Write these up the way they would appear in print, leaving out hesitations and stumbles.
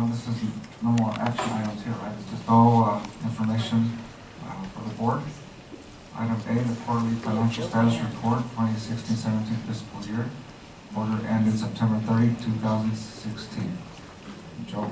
This is no more action items here, right? It's just all information for the board. Item A, the quarterly financial status report, 2016-17 fiscal year. Order ended September 30, 2016. Joe.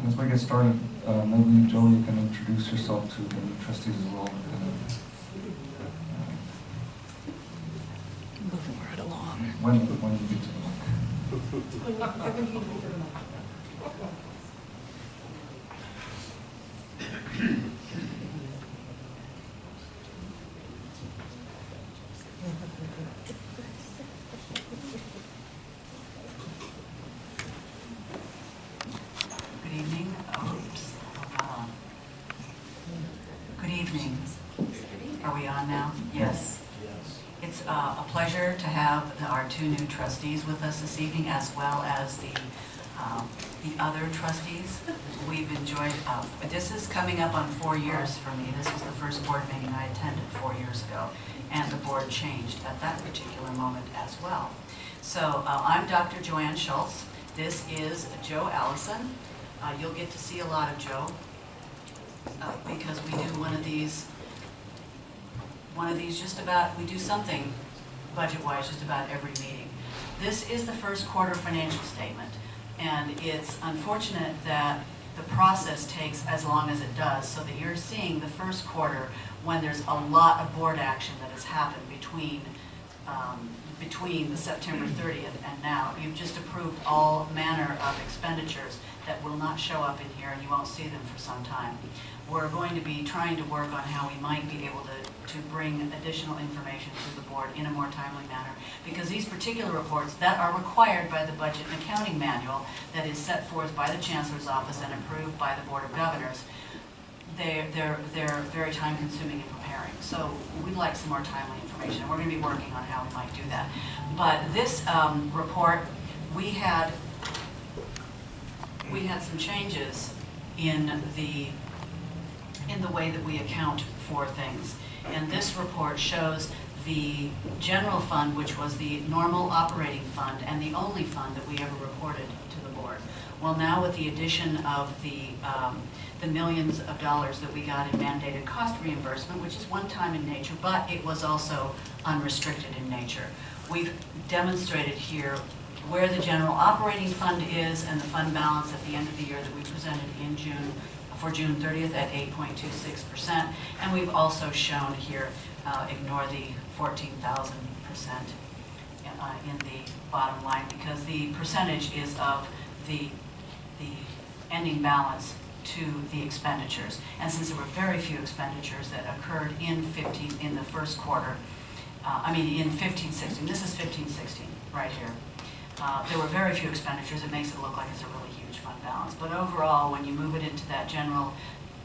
As we get started, maybe Joe, you can introduce yourself to the trustees as well. Moving right along. When you get to the mic. Good evening. Good evening. Are we on now? Yes. It's a pleasure to have our two new trustees with us this evening, as well as the other trustees. We've enjoyed, this is coming up on 4 years for me. This was the first board meeting I attended 4 years ago, and the board changed at that particular moment as well. So I'm Dr. Joanne Schultz. This is Joe Allison. You'll get to see a lot of Joe because we do one of these just about, we do something budget-wise just about every meeting. This is the first quarter financial statement, and it's unfortunate that the process takes as long as it does, so that you're seeing the first quarter when there's a lot of board action that has happened between the September 30th and now. You've just approved all manner of expenditures that will not show up in here, and you won't see them for some time. We're going to be trying to work on how we might be able to bring additional information to the board in a more timely manner, because these particular reports that are required by the Budget and Accounting Manual that is set forth by the Chancellor's Office and approved by the Board of Governors, they're very time-consuming in preparing. So we'd like some more timely information. We're going to be working on how we might do that. But this report, we had some changes in the way that we account for things. And this report shows the general fund, which was the normal operating fund and the only fund that we ever reported to the board. Well, now with the addition of the millions of dollars that we got in mandated cost reimbursement, which is one-time in nature, but it was also unrestricted in nature. We've demonstrated here where the general operating fund is and the fund balance at the end of the year that we presented in June, for June 30th at 8.26%. And we've also shown here, ignore the 14,000% in the bottom line, because the percentage is of the ending balance to the expenditures. And since there were very few expenditures that occurred in the first quarter, in 15-16, this is 15-16 right here. There were very few expenditures. It makes it look like it's a really huge fund balance. But overall, when you move it into that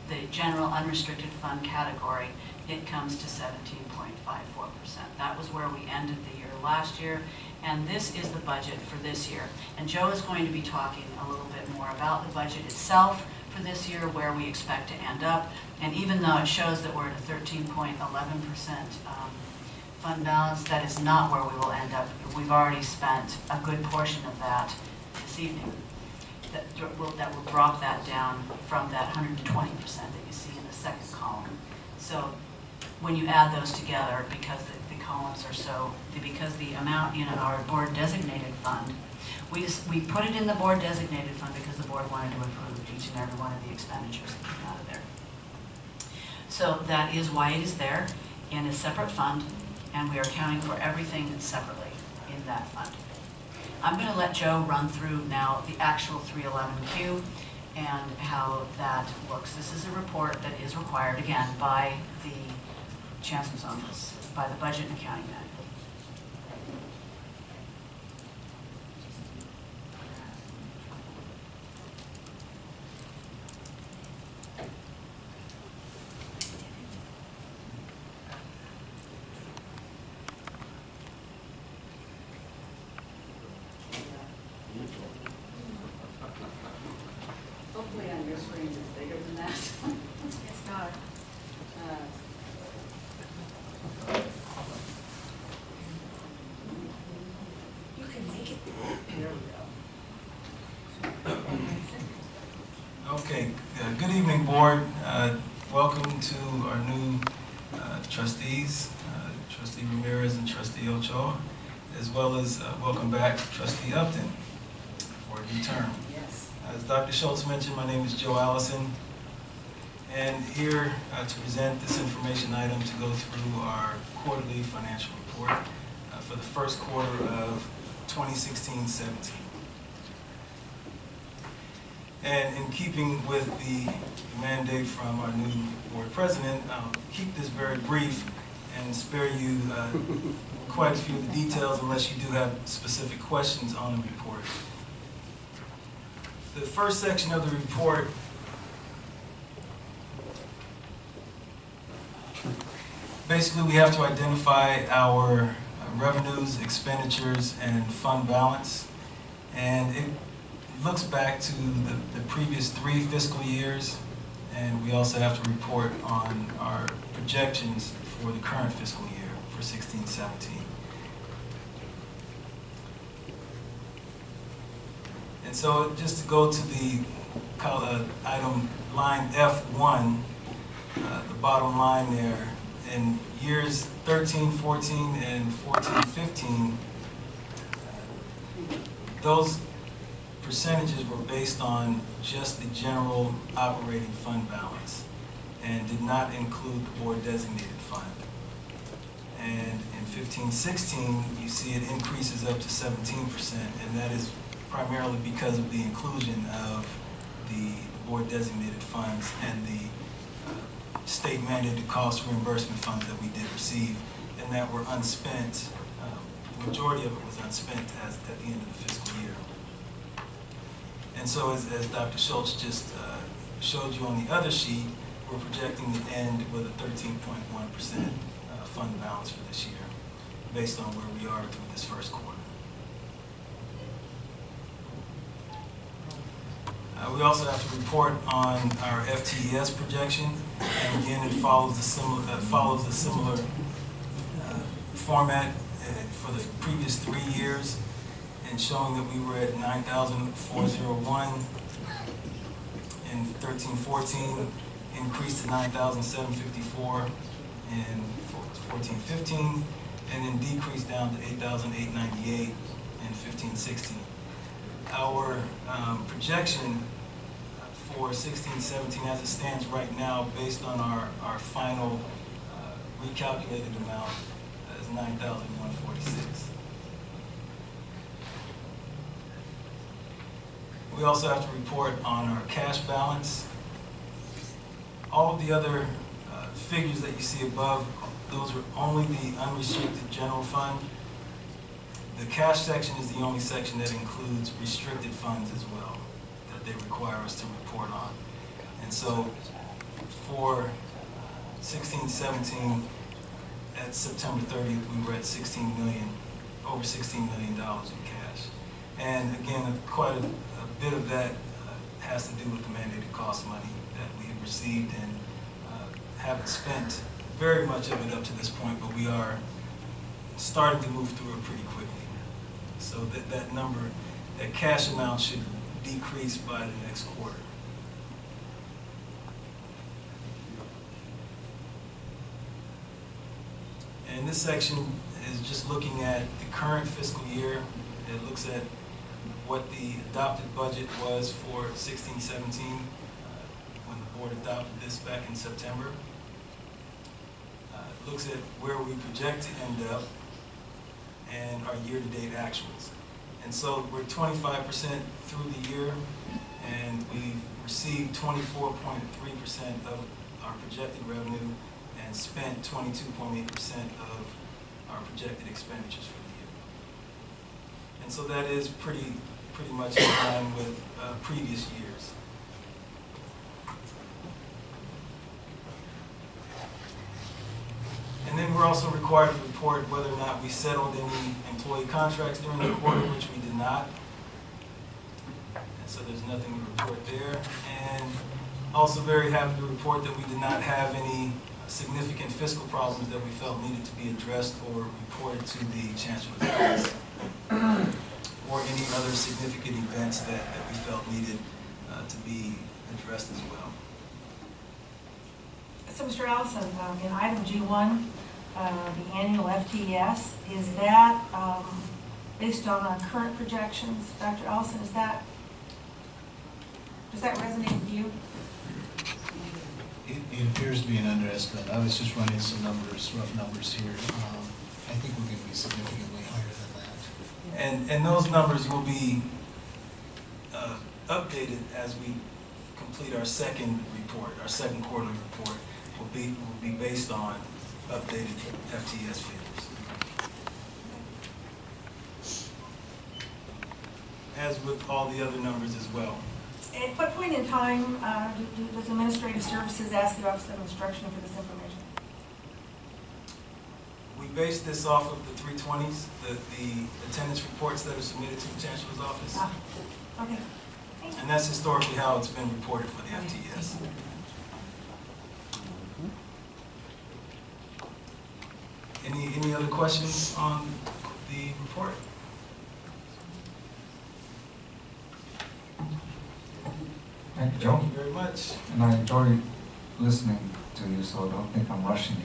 the general unrestricted fund category, it comes to 17.54%. That was where we ended the year last year. And this is the budget for this year. And Joe is going to be talking a little bit more about the budget itself for this year, where we expect to end up. And even though it shows that we're at a 13.11% fund balance, that is not where we will end up. We've already spent a good portion of that this evening. That will drop that down from that 120% that you see in the second column. So when you add those together, because the columns are because the amount in our board designated fund, we put it in the board designated fund because the board wanted to approve each and every one of the expenditures that came out of there. So that is why it is there in a separate fund, and we are accounting for everything separately in that fund. I'm going to let Joe run through now the actual 311Q and how that looks. This is a report that is required, again, by the Chancellor's Office, by the Budget and Accounting Manual. Hopefully on your screen it's bigger than that. It's not. You can make it. There we go. Okay, good evening, board. Welcome to our new trustees, Trustee Ramirez and Trustee Ochoa, as well as welcome back Trustee Upton for a new term. Yes. As Dr. Schultz mentioned, my name is Joe Allison, and here to present this information item to go through our quarterly financial report for the first quarter of 2016-17. And in keeping with the mandate from our new board president, I'll keep this very brief and spare you quite a few of the details unless you do have specific questions on the report. The first section of the report basically we have to identify our revenues, expenditures, and fund balance, and it looks back to the previous 3 fiscal years, and we also have to report on our projections for the current fiscal year for 16-17. And so just to go to the item line F1, the bottom line there, in years 13-14 and 14-15, those percentages were based on just the general operating fund balance and did not include the board designated fund. And in 15-16, you see it increases up to 17%, and that is primarily because of the inclusion of the board designated funds and the state mandated cost reimbursement funds that we did receive and that were unspent. The majority of it was unspent at the end of the fiscal year. And so as Dr. Schultz just showed you on the other sheet, we're projecting to end with a 13.1% fund balance for this year, based on where we are through this first quarter. We also have to report on our FTES projection, and again, it follows a similar format for the previous 3 years, and showing that we were at 9,401 in 13-14, increased to 9,754 in 14-15, and then decreased down to 8,898 in 15-16. Our projection for 16-17 as it stands right now, based on our final recalculated amount, is 9,146. We also have to report on our cash balance. All of the other figures that you see above, those are only the unrestricted general fund. The cash section is the only section that includes restricted funds as well, that they require us to report on. And so for 16-17, at September 30th, we were at over $16 million in cash. And again, quite a bit of that has to do with the mandated cost money that we have received and haven't spent very much of it up to this point, but we are starting to move through it pretty quickly. So that number, that cash amount should decrease by the next quarter. And this section is just looking at the current fiscal year. It looks at what the adopted budget was for 16-17 when the board adopted this back in September. It looks at where we project to end up and our year-to-date actuals. And so we're 25% through the year, and we've received 24.3% of our projected revenue and spent 22.8% of our projected expenditures for the year. And so that is pretty much in line with previous years. And then we're also required to report whether or not we settled any employee contracts during the quarter, which we did not. And so there's nothing to report there. Also very happy to report that we did not have any significant fiscal problems that we felt needed to be addressed or reported to the Chancellor's office, or any other significant events that we felt needed to be addressed as well. So, Mr. Allison, in item G1, the annual FTES, is that based on current projections? Dr. Allison, does that resonate with you? It appears to be an underestimate. I was just running some numbers, rough numbers here. I think we're going to be significantly higher than that. And those numbers will be updated as we complete our second report. Our second quarterly report will be based on updated FTS figures. As with all the other numbers as well. At what point in time does Administrative Services ask the Office of Instruction for this information? We base this off of the 320s, the attendance reports that are submitted to the Chancellor's office. Ah, okay. And that's historically how it's been reported for the FTS. Any other questions on the report? Thank you, Joe. Thank you very much. And I enjoy listening to you, so don't think I'm rushing you.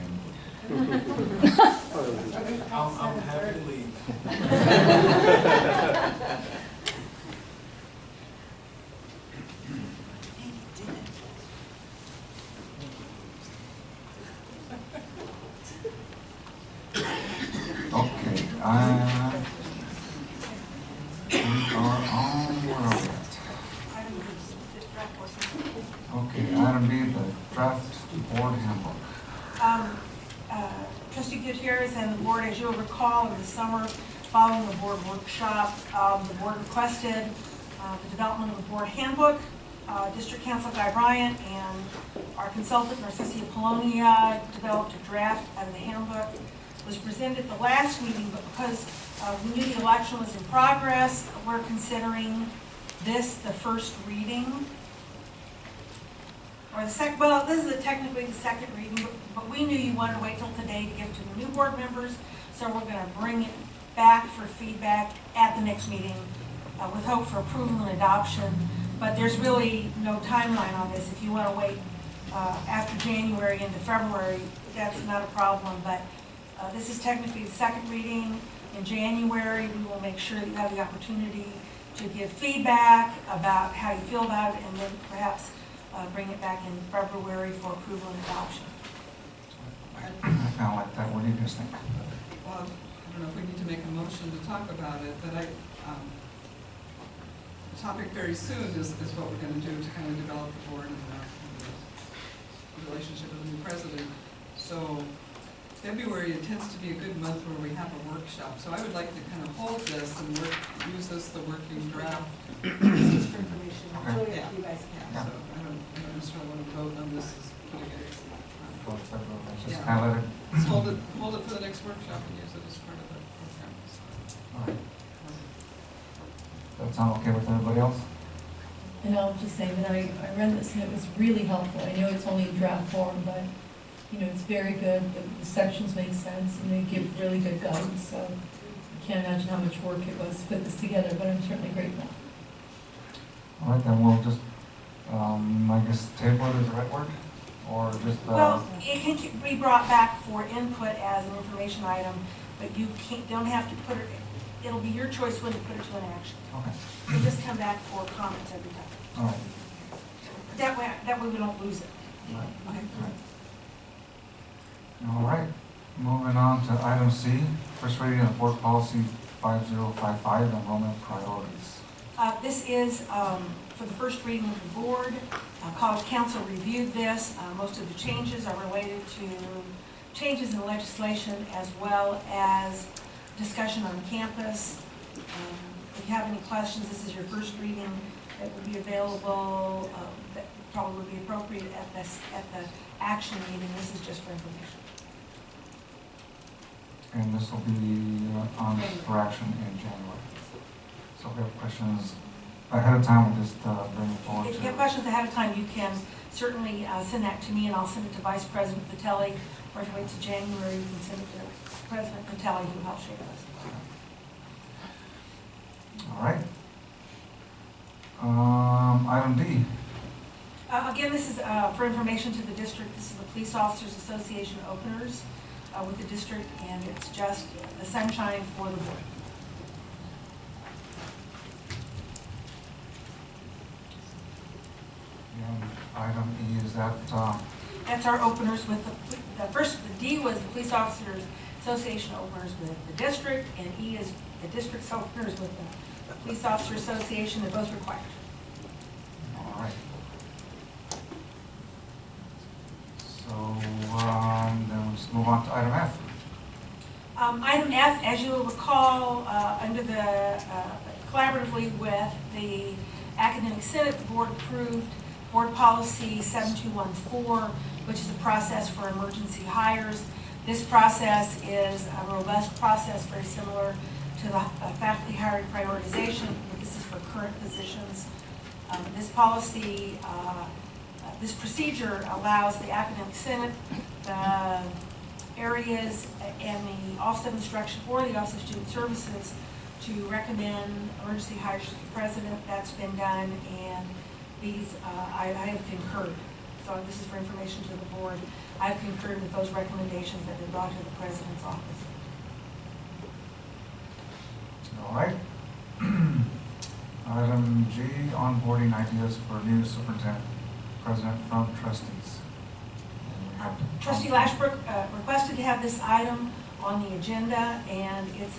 I'm happy to leave. Okay, we are on, where are we at? Okay, item B, the draft board handbook. Trustee Gutierrez and the board, as you'll recall, in the summer following the board workshop, the board requested the development of the board handbook. District Counsel Guy Bryant and our consultant Narcissia Polonia developed a draft out of the handbook. It was presented at the last meeting, but because we knew the election was in progress, we're considering this the first reading. Or the second, well, this is technically the second reading, but we knew you wanted to wait till today to give to the new board members, so we're going to bring it back for feedback at the next meeting with hope for approval and adoption. But there's really no timeline on this. If you want to wait after January into February, that's not a problem, but this is technically the second reading. In January, we will make sure that you have the opportunity to give feedback about how you feel about it, and then perhaps bring it back in February for approval and adoption. I kind of like that. What do you guys think? Well, I don't know if we need to make a motion to talk about it, but the topic very soon is what we're going to do to kind of develop the board and the relationship with the new president. So February, it tends to be a good month where we have a workshop. So I would like to kind of hold this and use this, the working draft. Just for information. Okay. So you guys can. So I don't necessarily want to vote on this as putting it. Well, February, let's just Yeah. kind of let it. Just hold it for the next workshop and use it as part of the program. All right. That sound okay with everybody else? And I'll just say that I read this and it was really helpful. I know it's only in draft form, but you know, it's very good. The sections make sense and they give really good guidance. So I can't imagine how much work it was to put this together, but I'm certainly grateful. All right, then we'll just, I guess, table it is the right word? Or just, Well, it can be brought back for input as an information item, but you don't have to put it, it'll be your choice when to put it to an action. okay, You just come back for comments every time. all right. That way we don't lose it. All right. Okay. All right, moving on to item C, first reading of Board Policy 5055, enrollment priorities. This is for the first reading of the board. College Council reviewed this. Most of the changes are related to changes in legislation as well as discussion on campus. If you have any questions, this is your first reading. It will be available, that probably would be appropriate at the action meeting. This is just for information. And this will be on for action in January. So if you have questions ahead of time, we'll just bring it forward. If you have questions ahead of time, you can certainly send that to me, and I'll send it to Vice President Patelli, or if you wait till January, you can send it to President Patelli, who helps shape us. All right. Item D. Again, this is for information to the district. This is the Police Officers Association openers with the district, and it's just the sunshine for the board. And item E is that, That's our openers with the first, the D was the Police Officers Association openers with the district, and E is the district's openers with the Police Officer Association. They're both required. all right. So, then we'll just move on to item F. Item F, as you will recall, under the, collaboratively with the Academic Senate, the board approved Board Policy 7214, which is a process for emergency hires. This process is a robust process, very similar to the faculty hiring prioritization, but this is for current positions. This policy, this procedure allows the Academic Senate, the areas and the Office of Instruction or the Office of Student Services to recommend emergency hires to the president. That's been done, and these I have concurred. So this is for information to the board. I've concurred with those recommendations that have been brought to the president's office. All right. Item G, onboarding ideas for new superintendent, president from trustees. And we have Trustee Lashbrook requested to have this item on the agenda, and it's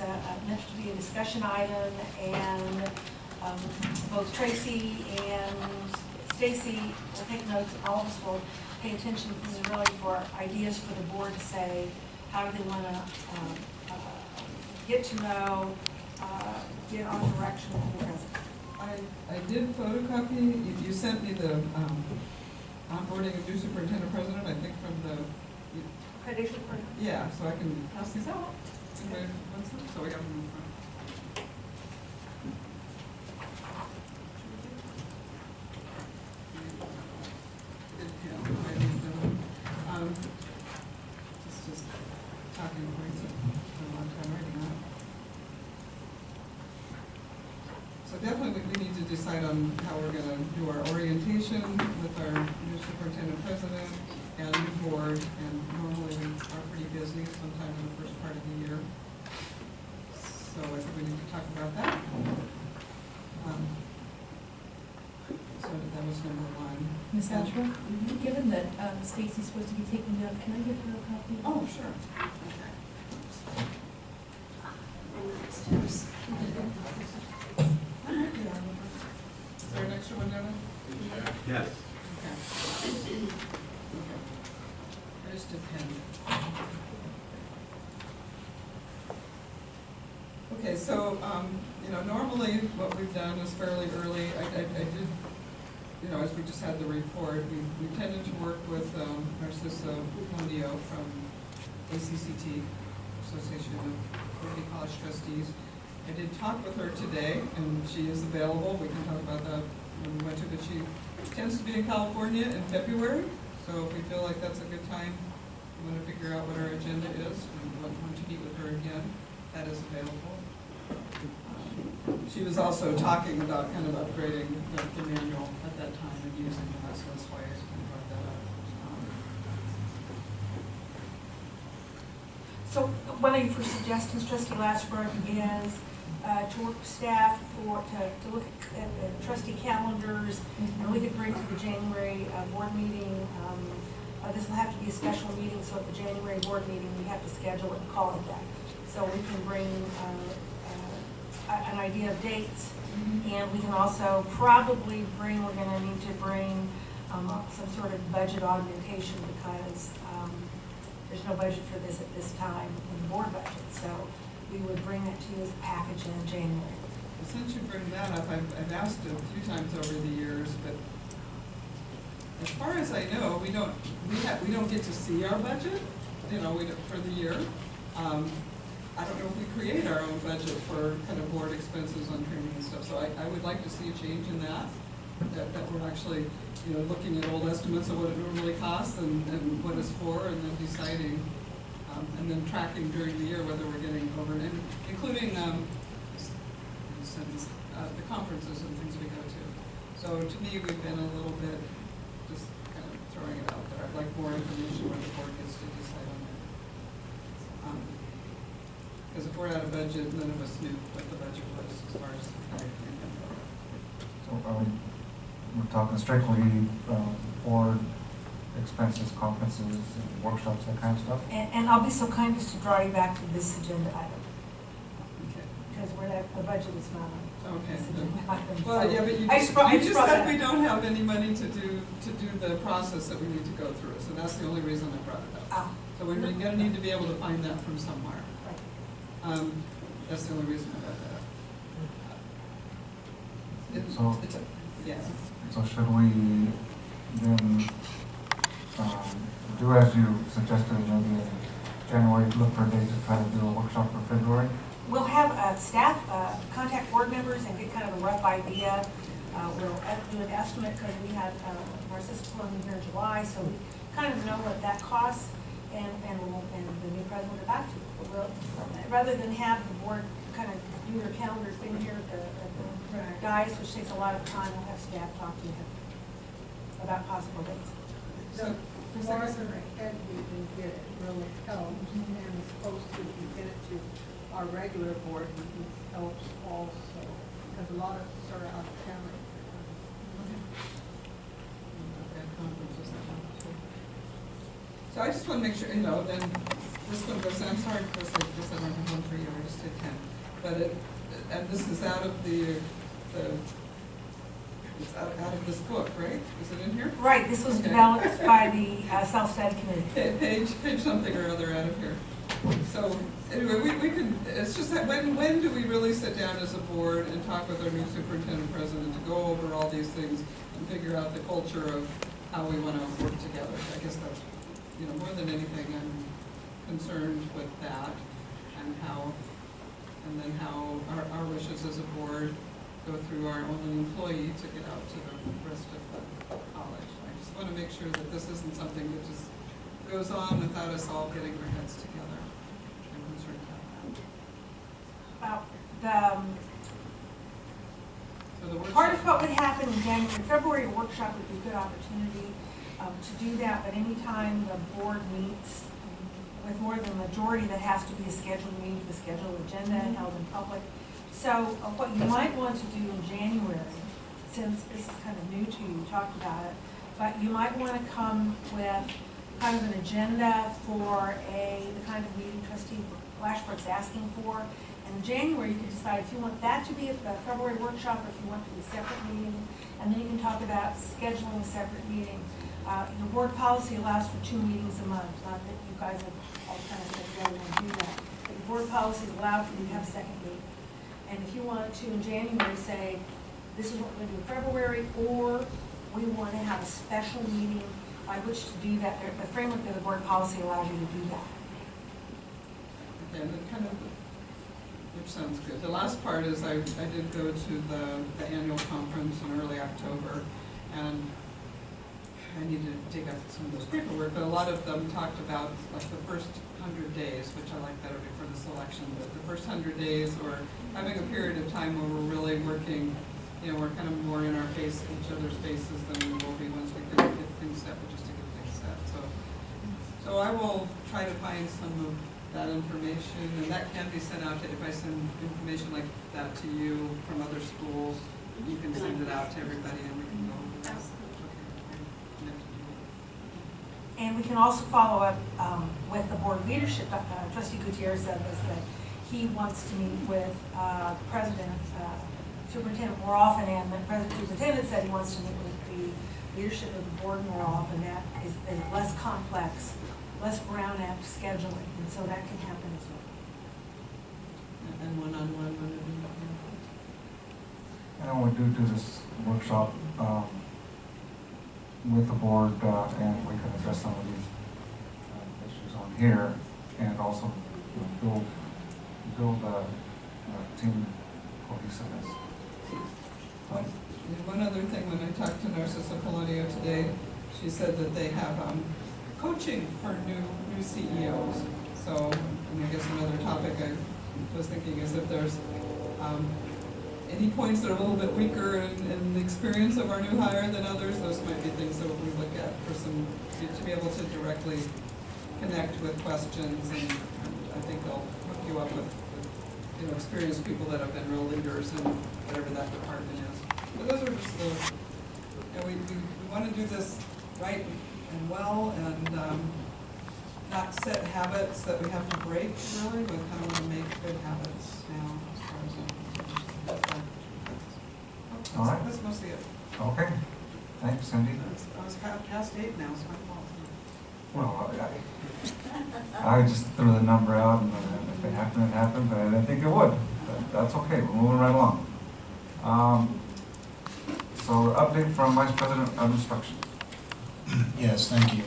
meant to be a discussion item, and both Tracy and Stacy will take notes, and all of us will pay attention. This is really for ideas for the board to say, how do they want to get to know, get on direction from the president. I did photocopy, you sent me the onboarding of new superintendent president, I think from the, Accreditation for yeah, so I can pass these out. Anybody wants them? So we have them in front. Good pen, I need them. Just talking points, a long time writing on it. So definitely we need to decide on how we're going to do our orientation with our new superintendent president and new board, and normally we are pretty busy sometime in the first part of the year. So I think we need to talk about that. So that was number one. Ms. Ashbrook, given that Stacy's supposed to be taking note, can I give her a copy? Oh, sure. Is there an extra one, Devin? Yes. Okay. There's the pen. Okay, so, normally what we've done is fairly early. I did, as we just had the report, we tended to work with Merced from ACCT, Association of Community College Trustees. I did talk with her today, and she is available. We can talk about that when we went to, but she tends to be in California in February. So if we feel like that's a good time, we want to figure out what our agenda is, and want to meet with her again, that is available. She was also talking about kind of upgrading the manual at that time and using that, so that's why I kind of brought that up. So one of your first suggestions, Trustee Lashbrook, is to work with staff to look at trustee calendars, and we could bring to the January board meeting. This will have to be a special meeting, so at the January board meeting, we have to schedule it and call it that. So we can bring an idea of dates, and we can also probably bring, we're going to need to bring some sort of budget augmentation, because there's no budget for this at this time in the board budget. So we would bring that to you as a package in January. Well, since you bring that up, I've asked a few times over the years, but as far as I know, we don't get to see our budget, for the year. I don't know if we create our own budget for kind of board expenses on training and stuff. So I would like to see a change in that. that we're actually, looking at old estimates of what it normally costs and what it's for, and then deciding, and then tracking during the year whether we're getting over, and including, the conferences and things we go to. So to me, we've been a little bit just kind of throwing it out there. I'd like more information when the board gets to decide on that. Because if we're out of budget, none of us knew what the budget was as far as So we're talking strictly board expenses, conferences, and workshops, that kind of stuff? And I'll be so kind as to draw you back to this agenda item, okay. because the budget is not on Okay. this agenda item. Well, So yeah, but you I just, brought you just that said up. we don't have any money to do the process that we need to go through, so that's the only reason I brought it up. Ah, So we're gonna need to be able to find that from somewhere. right. That's the only reason I brought that up. So- Yeah. So should we then do as you suggested, maybe in January, look for a date to try to do a workshop for February? We'll have staff contact board members and get kind of a rough idea. We'll do an estimate because we had Merced in here in July, so we kind of know what that costs, and the new president will get back to you. Rather than have the board kind of do their calendar thing here at the guys, which takes a lot of time, we'll have staff talk to you about possible dates. The more the head we can get it really helps, and it's supposed to, if you get it to our regular board meetings, helps also, because a lot of us are out of town. So I just want to make sure, then this one goes, I'm sorry, Chris, I guess I don't have one for you, I just did 10. But and this is out of it's out of this book, right? Is it in here? Right, this was Okay. developed by the self-study committee. Page something or other out of here. So anyway, we can, it's just that when do we really sit down as a board and talk with our new superintendent president to go over all these things and figure out the culture of how we want to work together? I guess that's, more than anything, I'm concerned with that and then how our wishes as a board go through our own employee to get out to the rest of the college. I just want to make sure that this isn't something that just goes on without us all getting our heads together. I'm concerned about that. So the Part of workshop, what would happen in January, February workshop would be a good opportunity to do that, but anytime the board meets with more than a majority, that has to be a scheduled meeting, the scheduled agenda and held in public. So what you might want to do in January, since this is kind of new to you, we talked about it, but you might want to come with kind of an agenda for the kind of meeting Trustee Lashbrook's asking for. And in January, you can decide if you want that to be a February workshop or if you want it to be a separate meeting. And then you can talk about scheduling a separate meeting. Your board policy allows for 2 meetings a month. Not that you guys have all kind of said, yeah, we want to do that. But the board policy is allowed for you to have a second meeting. And if you want to, in January, say, this is what we're going to do in February, or we want to have a special meeting by which to do that, the framework of the board policy allows you to do that. okay, and then kind of, which sounds good. The last part is I did go to the annual conference in early October, and I needed to dig up some of those paperwork, but a lot of them talked about like the first 100 days, which I like better before the selection, but the first 100 days, or having a period of time where we're really working, we're kind of more in our face, each other's faces than we will be once we can get things set, but just to get things set. So I will try to find some of that information, and that can be sent out to, if I send information like that to you from other schools, you can send it out to everybody and we can go over that. And we can also follow up with the board leadership. Trustee Gutierrez said this, that he wants to meet with the president, superintendent more often, and the president superintendent said he wants to meet with the leadership of the board more often. That is less complex, less Brown Act scheduling, and so that can happen as well. And one-on-one, And then we do this workshop with the board, and we can address some of these issues on here, and also build a team cohesiveness. Right? And one other thing, when I talked to Narcissa Polonio today, she said that they have coaching for new CEOs. So, and I guess another topic I was thinking is if there's any points that are a little bit weaker in the experience of our new hire than others, those might be things that we look at for some, to be able to directly connect with questions, and I think they'll hook you up with you know, experienced people that have been real leaders in whatever that department is. But those are just the, you know, we want to do this right and well, and not set habits that we have to break, really, but kind of want to make good habits now as far as All right. That's mostly it. Okay, thanks, Cindy. I was past 8 now, so my fault. Well, I just threw the number out, and if it happened, it happened, but I didn't think it would. But that's okay, we're moving right along. So, update from Vice President of Instruction. Yes, thank you.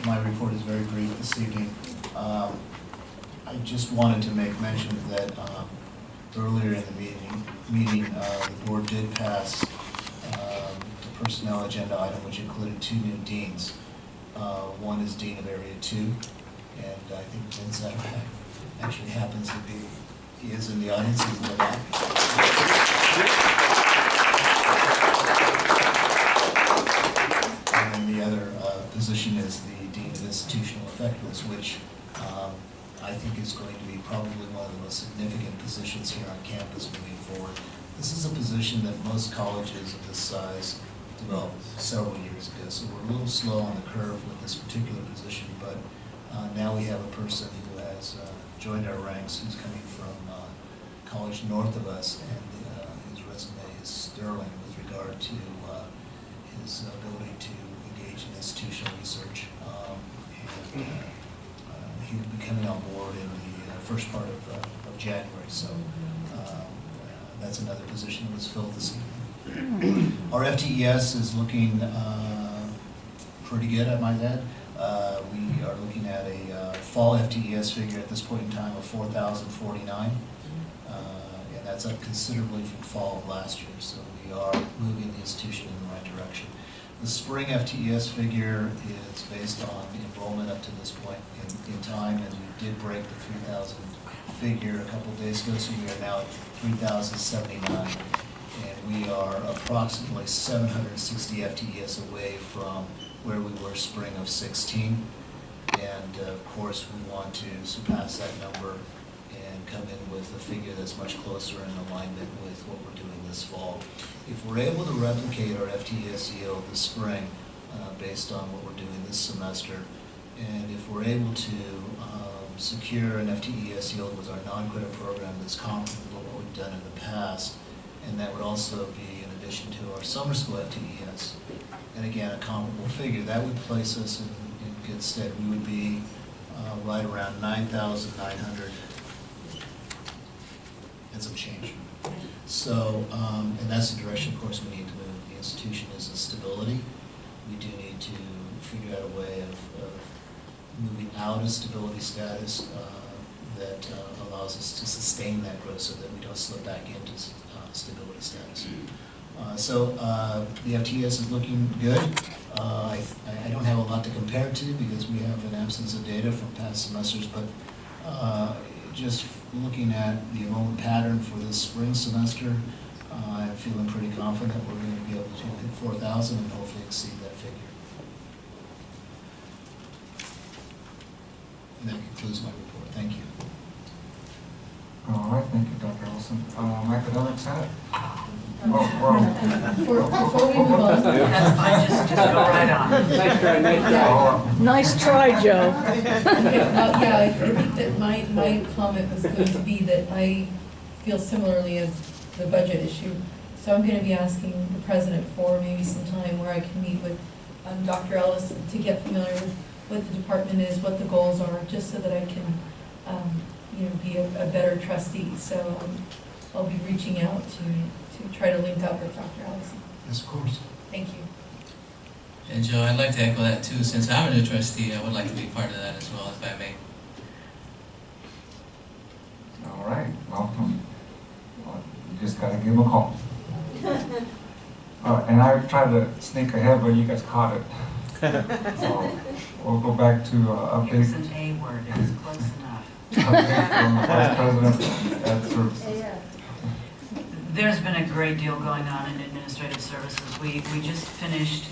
My report is very brief this evening. I just wanted to make mention that earlier in the meeting, the board did pass the personnel agenda item, which included 2 new deans. One is Dean of Area 2, and I think Vince actually happens to be, he is in the audience, he's in the back. And then the other position is the Dean of Institutional Effectiveness, which I think is going to be probably one of the most significant positions here on campus moving forward. This is a position that most colleges of this size developed several years ago, so we're a little slow on the curve with this particular position, but now we have a person who has joined our ranks, who's coming from college north of us, and his resume is sterling with regard to his ability to engage in institutional research. He will be coming on board in the first part of January, so that's another position that was filled this evening. Our FTES is looking pretty good, I might add. We are looking at a fall FTES figure at this point in time of 4,049, and that's up considerably from fall of last year, so we are moving the institution in the right direction. The spring FTES figure is based on enrollment up to this point in time, and we did break the 3,000 figure a couple of days ago, so we are now at 3,079, and we are approximately 760 FTES away from where we were spring of 16, and of course we want to surpass that number and come in with a figure that's much closer in alignment with what we're doing this fall. If we're able to replicate our FTES yield this spring based on what we're doing this semester, and if we're able to secure an FTES yield with our non-credit program that's comparable to what we've done in the past, and that would also be in addition to our summer school FTES, and again a comparable figure, that would place us in good stead. We would be right around 9,900 and some change. So, and that's the direction, of course, we need to move. The institution is a stability. We do need to figure out a way of moving out of stability status that allows us to sustain that growth so that we don't slip back into stability status. So the FTS is looking good. I don't have a lot to compare it to because we have an absence of data from past semesters, but just looking at the enrollment pattern for this spring semester, I'm feeling pretty confident we're going to be able to hit 4,000 and hopefully exceed that figure. And that concludes my report. Thank you. All right, thank you, Dr. Ellison. Academic Senate? Before we move on. That's fine, just go right on. Nice try, Joe. Yeah, I think that my comment was going to be that I feel similarly as the budget issue. So I'm going to be asking the president for maybe some time where I can meet with Dr. Ellis to get familiar with what the department is, what the goals are, just so that I can be a better trustee. So I'll be reaching out to try to link up with Dr. Ellison. Yes, of course. Thank you. And Joe, I'd like to echo that too. Since I'm a new trustee, I would like to be part of that as well, if I may. All right, welcome. Well, you just got to give him a call. And I tried to sneak ahead, but you guys caught it. So we'll go back to It was update. an A word, it was close enough. Update from the Vice President at Services. Yes. There's been a great deal going on in administrative services. We just finished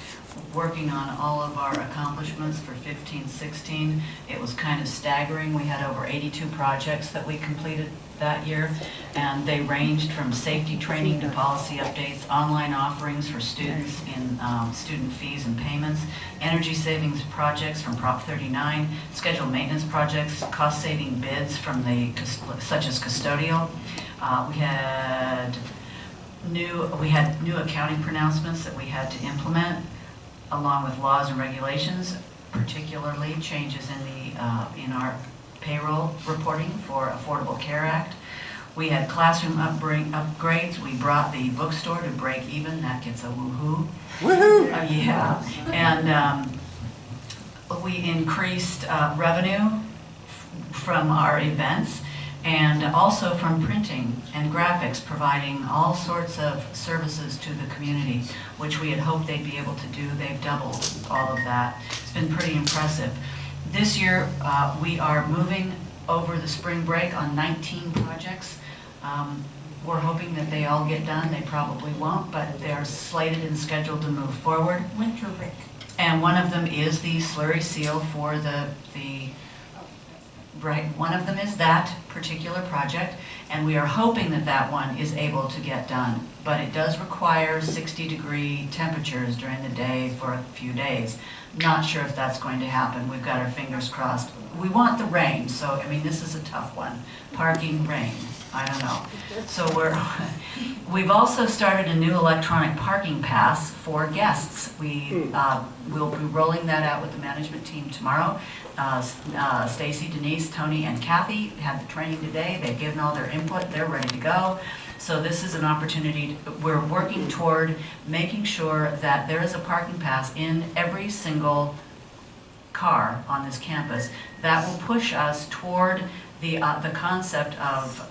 working on all of our accomplishments for 15-16. It was kind of staggering. We had over 82 projects that we completed that year, and they ranged from safety training to policy updates, online offerings for students in student fees and payments, energy savings projects from Prop 39, scheduled maintenance projects, cost-saving bids from such as custodial. We had new accounting pronouncements that we had to implement, along with laws and regulations, particularly changes in our payroll reporting for Affordable Care Act. We had classroom upgrades. We brought the bookstore to break even. That gets a woohoo. Woohoo! Yeah. And we increased revenue from our events, and also from printing and graphics, providing all sorts of services to the community, which we had hoped they'd be able to do. They've doubled all of that. It's been pretty impressive. This year, we are moving over the spring break on 19 projects. We're hoping that they all get done. They probably won't, but they're slated and scheduled to move forward. Winter Rick. And one of them is the slurry seal for right, one of them is that particular project, and we are hoping that that one is able to get done. But it does require 60-degree temperatures during the day for a few days. Not sure if that's going to happen. We've got our fingers crossed. We want the rain, so I mean, this is a tough one. Parking, rain, I don't know. So we've also started a new electronic parking pass for guests. We'll be rolling that out with the management team tomorrow. Stacy, Denise, Tony, and Kathy had the training today. They've given all their input. They're ready to go. So this is an opportunity. We're working toward making sure that there is a parking pass in every single car on this campus. That will push us toward the concept of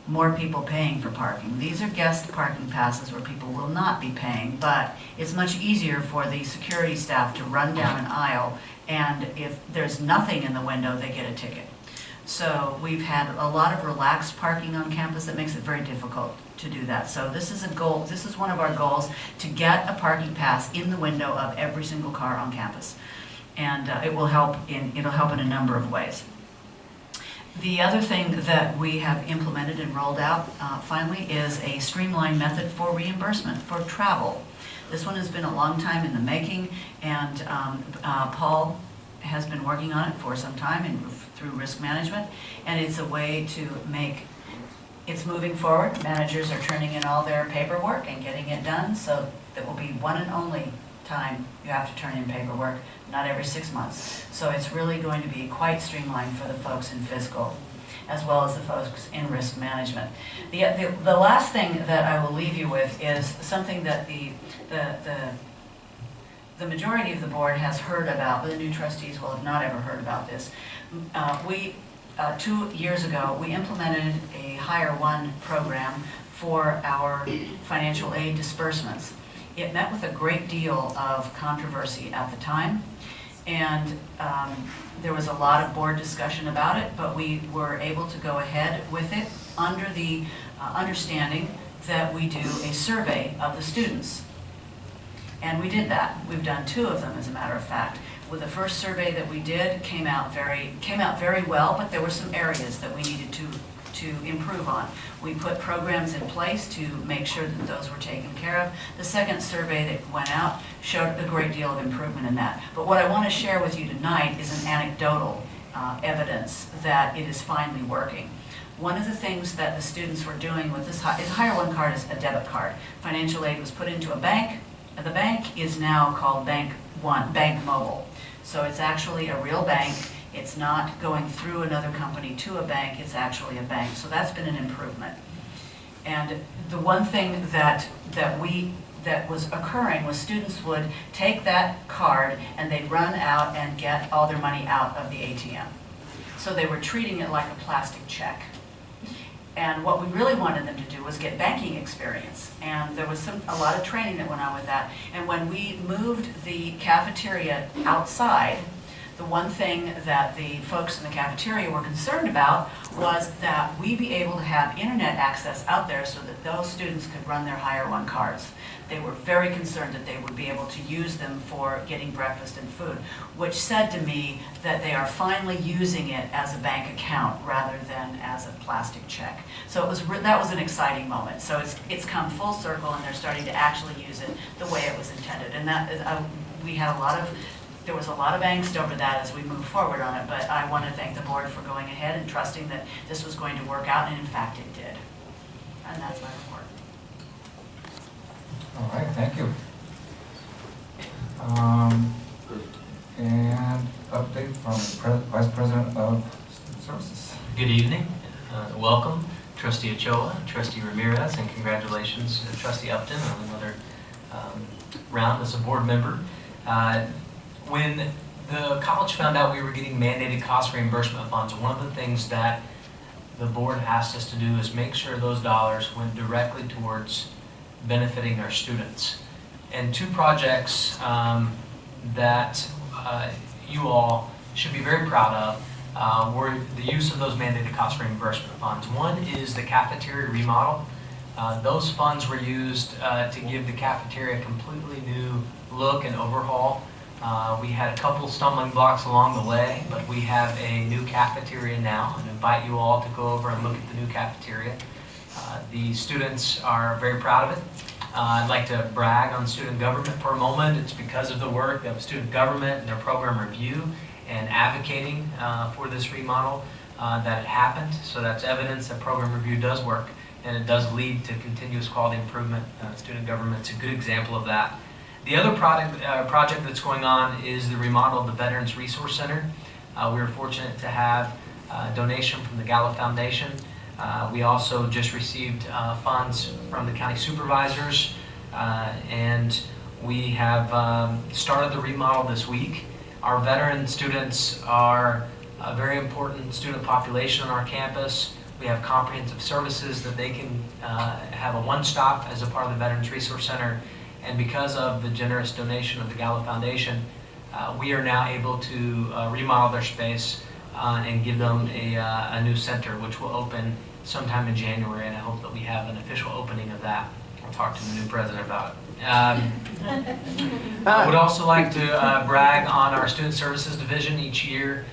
more people paying for parking. These are guest parking passes where people will not be paying, but it's much easier for the security staff to run down an aisle, and if there's nothing in the window, they get a ticket. So we've had a lot of relaxed parking on campus that makes it very difficult to do that. So this is a goal, this is one of our goals, to get a parking pass in the window of every single car on campus. And it'll help in a number of ways. The other thing that we have implemented and rolled out finally is a streamlined method for reimbursement for travel. This one has been a long time in the making, and Paul has been working on it for some time through risk management, and it's a way to make, it's moving forward. Managers are turning in all their paperwork and getting it done, so that will be one and only time you have to turn in paperwork, not every 6 months. So it's really going to be quite streamlined for the folks in fiscal, as well as the folks in risk management. The last thing that I will leave you with is something that the majority of the board has heard about, but the new trustees will have not ever heard about this. 2 years ago, we implemented a Hire One program for our financial aid disbursements. It met with a great deal of controversy at the time, and there was a lot of board discussion about it, but we were able to go ahead with it under the understanding that we do a survey of the students. And we did that. We've done 2 of them, as a matter of fact. With the first survey that we did, came out very well, but there were some areas that we needed to improve on. We put programs in place to make sure that those were taken care of. The second survey that went out showed a great deal of improvement in that. But what I want to share with you tonight is an anecdotal evidence that it is finally working. One of the things that the students were doing with this Hire One card is a debit card. Financial aid was put into a bank. The bank is now called Bank Mobile. So it's actually a real bank. It's not going through another company to a bank, it's actually a bank. So that's been an improvement. And the one thing that was occurring was students would take that card and they'd run out and get all their money out of the ATM. So they were treating it like a plastic check. And what we really wanted them to do was get banking experience. And there was a lot of training that went on with that. And when we moved the cafeteria outside, the one thing that the folks in the cafeteria were concerned about was that we be able to have internet access out there so that those students could run their Higher One cards. They were very concerned that they would be able to use them for getting breakfast and food, which said to me that they are finally using it as a bank account rather than as a plastic check. So that was an exciting moment. So it's come full circle, and they're starting to actually use it the way it was intended. And that is, there was a lot of angst over that as we moved forward on it, but I want to thank the board for going ahead and trusting that this was going to work out, and in fact it did. And that's my report. All right, thank you. And update from the Vice President of Student Services. Good evening. Welcome, Trustee Ochoa, Trustee Ramirez, and congratulations to Trustee Upton on another round as a board member. When the college found out we were getting mandated cost reimbursement funds, one of the things that the board asked us to do is make sure those dollars went directly towards benefiting our students. And two projects that you all should be very proud of were the use of those mandated cost reimbursement funds. One is the cafeteria remodel. Those funds were used to give the cafeteria a completely new look and overhaul. We had a couple stumbling blocks along the way, but we have a new cafeteria now, and invite you all to go over and look at the new cafeteria. The students are very proud of it. I'd like to brag on student government for a moment. It's because of the work of student government and their program review and advocating for this remodel that it happened. So that's evidence that program review does work, and it does lead to continuous quality improvement. Student government's a good example of that. The other project that's going on is the remodel of the Veterans Resource Center. We were fortunate to have a donation from the Gallup Foundation. We also just received funds from the county supervisors, and we have started the remodel this week. Our veteran students are a very important student population on our campus. We have comprehensive services that they can have a one-stop as a part of the Veterans Resource Center. And because of the generous donation of the Gallup Foundation, we are now able to remodel their space and give them a new center, which will open sometime in January, and I hope that we have an official opening of that. I'll talk to the new president about it. I would also like to brag on our Student Services Division. Each year,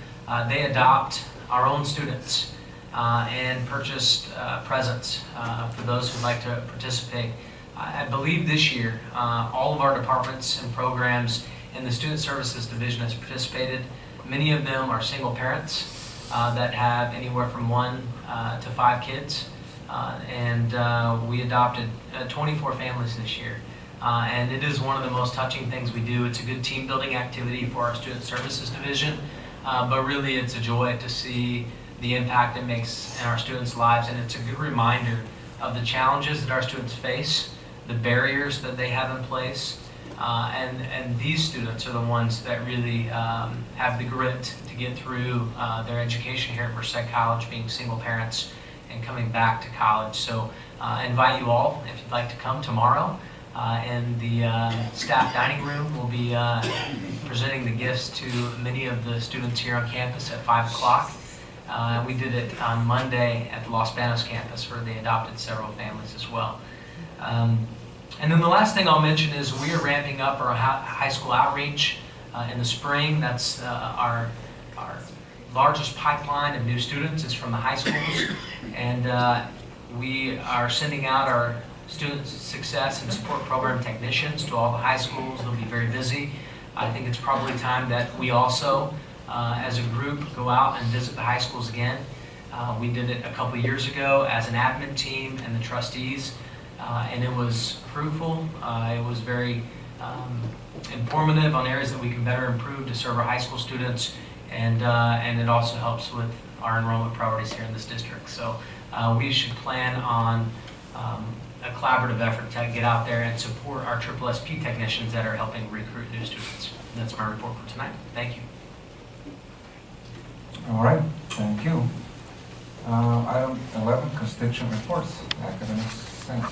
they adopt our own students and purchase presents for those who'd like to participate. I believe this year, all of our departments and programs in the Student Services Division has participated. Many of them are single parents that have anywhere from 1 to 5 kids. We adopted 24 families this year. And it is one of the most touching things we do. It's a good team building activity for our Student Services Division, but really it's a joy to see the impact it makes in our students' lives, and it's a good reminder of the challenges that our students face, the barriers that they have in place, and these students are the ones that really have the grit to get through their education here at Merced College, being single parents and coming back to college. So I invite you all, if you'd like to come tomorrow, in the staff dining room. We'll be presenting the gifts to many of the students here on campus at 5 o'clock. We did it on Monday at the Los Banos campus, where they adopted several families as well. And then the last thing I'll mention is we are ramping up our high school outreach in the spring. That's our largest pipeline of new students is from the high schools. And we are sending out our Student Success and Support Program technicians to all the high schools. They'll be very busy. I think it's probably time that we also, as a group, go out and visit the high schools again. We did it a couple years ago as an admin team and the trustees, and it was fruitful. It was very informative on areas that we can better improve to serve our high school students, and it also helps with our enrollment priorities here in this district. So we should plan on a collaborative effort to get out there and support our SSSP technicians that are helping recruit new students. And that's my report for tonight. Thank you. All right, thank you. Item 11, constituent reports, academic senate.